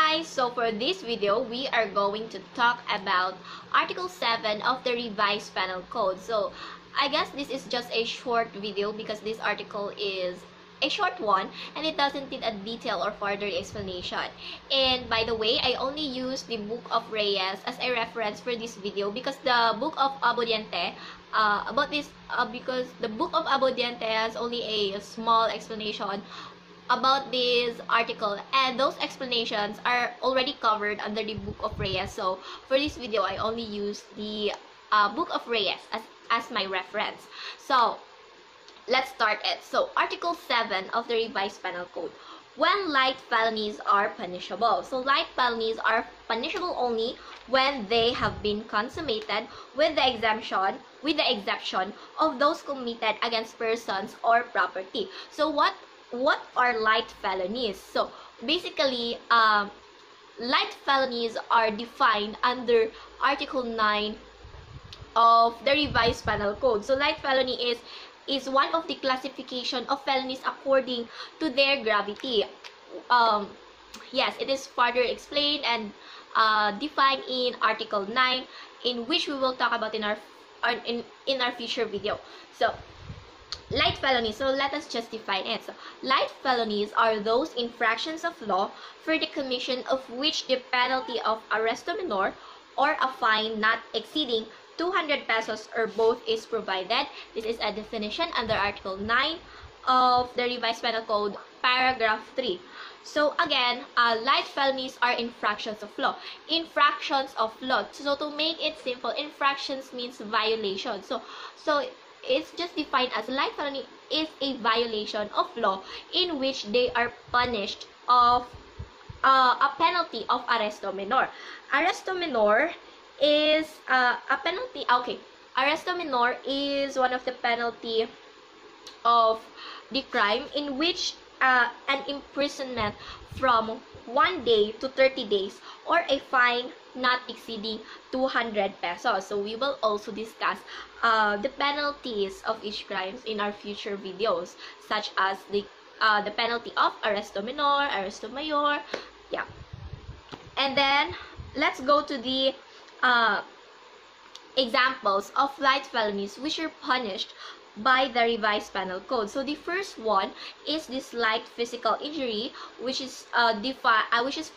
guys, so for this video, we are going to talk about Article 7 of the Revised Penal Code. So, I guess this is just a short video because this article is a short one and it doesn't need a detail or further explanation. And by the way, I only used the book of Reyes as a reference for this video because the book of Abodiente because the book of Abodiente has only a small explanation about this article, and those explanations are already covered under the book of Reyes. So for this video, I only use the book of Reyes as my reference. So let's start it. So Article 7 of the Revised Penal Code. When light felonies are punishable. So light felonies are punishable only when they have been consummated with the exception of those committed against persons or property. So what are light felonies? So basically, light felonies are defined under Article 9 of the Revised Penal Code. So light felony is one of the classification of felonies according to their gravity. Yes, it is further explained and defined in Article 9, in which we will talk about in our future video. So light felonies, so let us just define it. So, light felonies are those infractions of law for the commission of which the penalty of arresto menor or a fine not exceeding 200 pesos or both is provided. This is a definition under Article 9 of the Revised Penal Code, paragraph 3. So again, light felonies are infractions of law. Infractions of law. So to make it simple, infractions means violation. So it's just defined as light felony is a violation of law in which they are punished of a penalty of arresto menor. Arresto menor is a penalty. Okay, arresto menor is one of the penalty of the crime in which an imprisonment from 1 day to 30 days or a fine not exceeding 200 pesos. So we will also discuss the penalties of each crimes in our future videos, such as the penalty of arresto menor, arresto mayor, yeah. And then let's go to the examples of light felonies which are punished by the Revised Penal Code. So the first one is this light physical injury, which is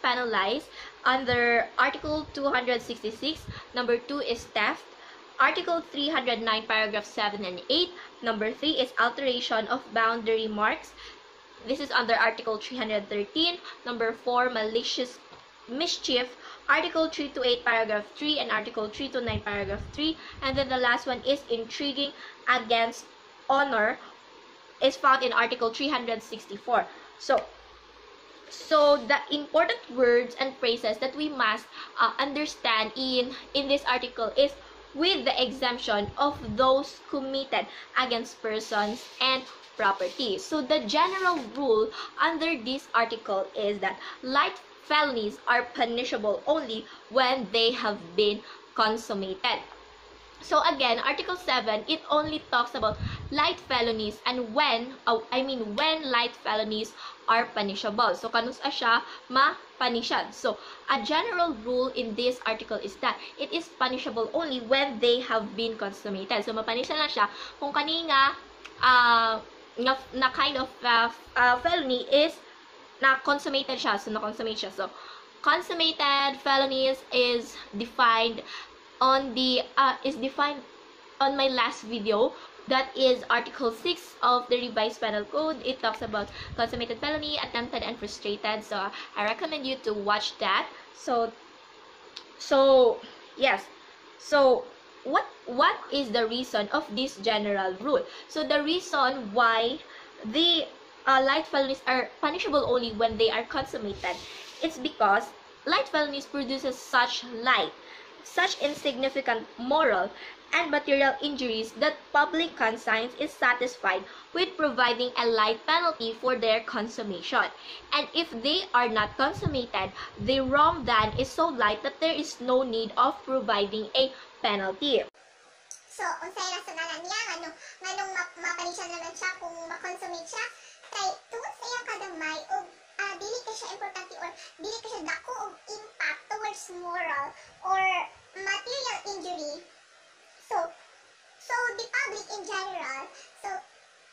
penalized under Article 266. Number 2 is theft. Article 309, paragraph 7 and 8. Number 3 is alteration of boundary marks. This is under Article 313. Number 4, malicious mischief. Article 328, paragraph 3 and Article 329, paragraph 3. And then the last one is intriguing against honor, is found in Article 364. So the important words and phrases that we must understand in this article is with the exemption of those committed against persons and property. So the general rule under this article is that light felonies are punishable only when they have been consummated. So again, Article 7, it only talks about light felonies and when light felonies are punishable. So kanus siya mapanishan. So a general rule in this article is that it is punishable only when they have been consummated. So mapanishan na siya kung kani nga na kind of felony is na consummated siya. So na-consummate siya. So consummated felonies is defined on my last video, that is Article 6 of the Revised Penal Code. It talks about consummated felony, attempted and frustrated. So I recommend you to watch that. So yes. So what is the reason of this general rule? So the reason why the light felonies are punishable only when they are consummated, it's because light felonies produces such insignificant moral and material injuries that public conscience is satisfied with providing a light penalty for their consummation. And if they are not consummated, the wrong done is so light that there is no need of providing a penalty. So, unsay rasonalan niya nganong mapanisyan naman siya kung ma-consummate siya kay tungod sa iyang kagamay o dili ka siya importante or dili ka siya dako og cause moral or material injury, so the public in general, so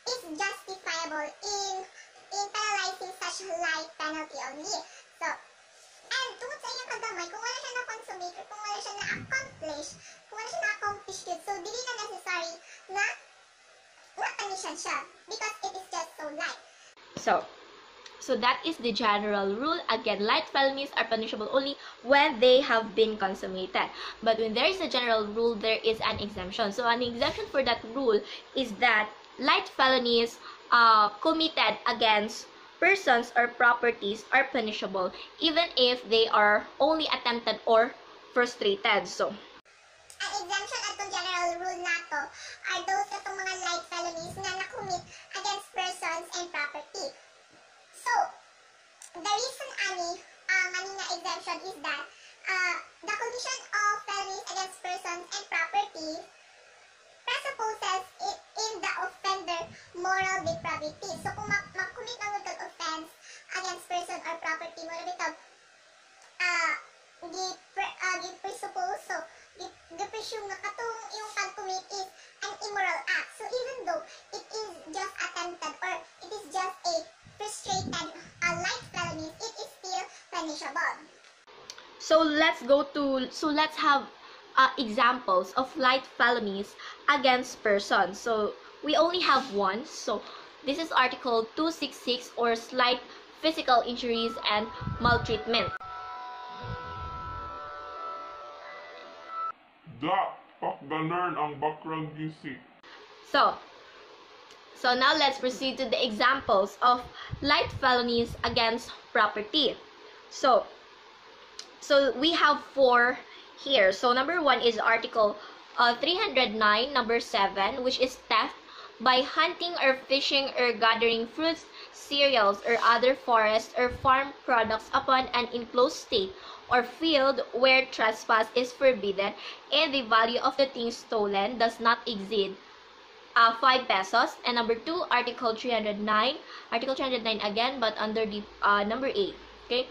is justifiable in penalizing such light penalty only. So, and tungkol sa iyang kagamay, kung wala siya na-consummate or kung wala siya na-accomplish yun, so dili na necessary na ma-punishan siya because it is just so light. So that is the general rule. Again, light felonies are punishable only when they have been consummated. But when there is a general rule, there is an exemption. So an exemption for that rule is that light felonies committed against persons or properties are punishable even if they are only attempted or frustrated. So ang exemption at yung general rule nato are those itong mga light felonies na na-commit against persons and property. So, the reason ani nga exemption is that the commission of felonies against persons and property presupposes in the offender moral depravity. So, kung mag-commit ng offense against person or property, mo bitaw gi-presuppose, so gi-presume na katong yung pag-commit is an immoral act. So, even though it is just attempted or it is just a frustrated light felonies, it is still punishable. So let's have examples of light felonies against persons. So we only have one. So this is Article 266 or slight physical injuries and maltreatment. Pakganan ang background music. So now let's proceed to the examples of light felonies against property. So we have 4 here. So number 1 is Article 309, number 7, which is theft by hunting or fishing or gathering fruits, cereals, or other forest or farm products upon an enclosed state or field where trespass is forbidden and the value of the thing stolen does not exceed 5 pesos. And number 2, Article 309 again, but under the number 8. Okay,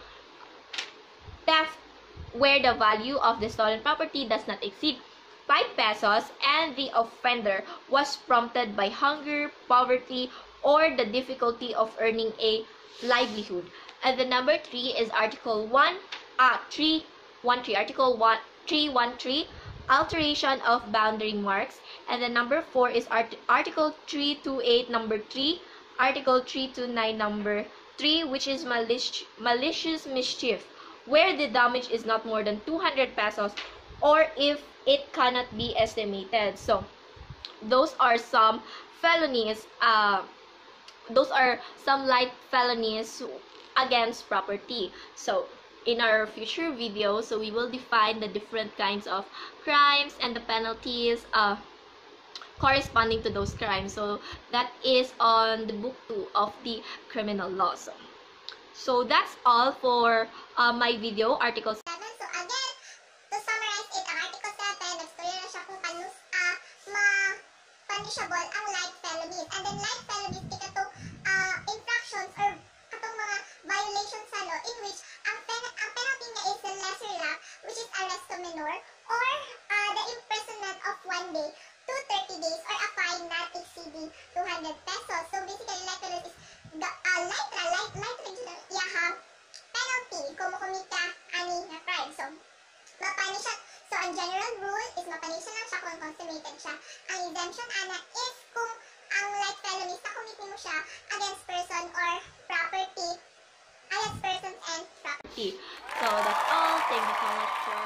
theft where the value of the stolen property does not exceed 5 pesos and the offender was prompted by hunger, poverty, or the difficulty of earning a livelihood. And the number 3 is Article 313, alteration of boundary marks. And the number 4 is Article 328, number 3, Article 329, number 3, which is malicious mischief, where the damage is not more than 200 pesos or if it cannot be estimated. So those are some felonies, those are some light felonies against property. So in our future videos, so we will define the different kinds of crimes and the penalties corresponding to those crimes. So that is on the book 2 of the criminal law. So that's all for my video, Article 7. So again, to summarize it, ang Article 7, nagstorya na siya kung punishable ang light felonies. And then light felonies, di katong infractions or katong mga violations sa law in which ang penalty niya is the lesser law, which is arrest to minor, or the imprisonment of 1 day to 30 days or a fine not exceeding 200 pesos. So basically, light felonies is the light regular penalty kung makumit ka ani na crime. So mapanish siya. So ang general rule is mapanish lang siya kung consummated siya. Ang exemption ana is kung ang light felonies na kumit mo siya against person or property, against persons and property. So that's all. Thank you so much for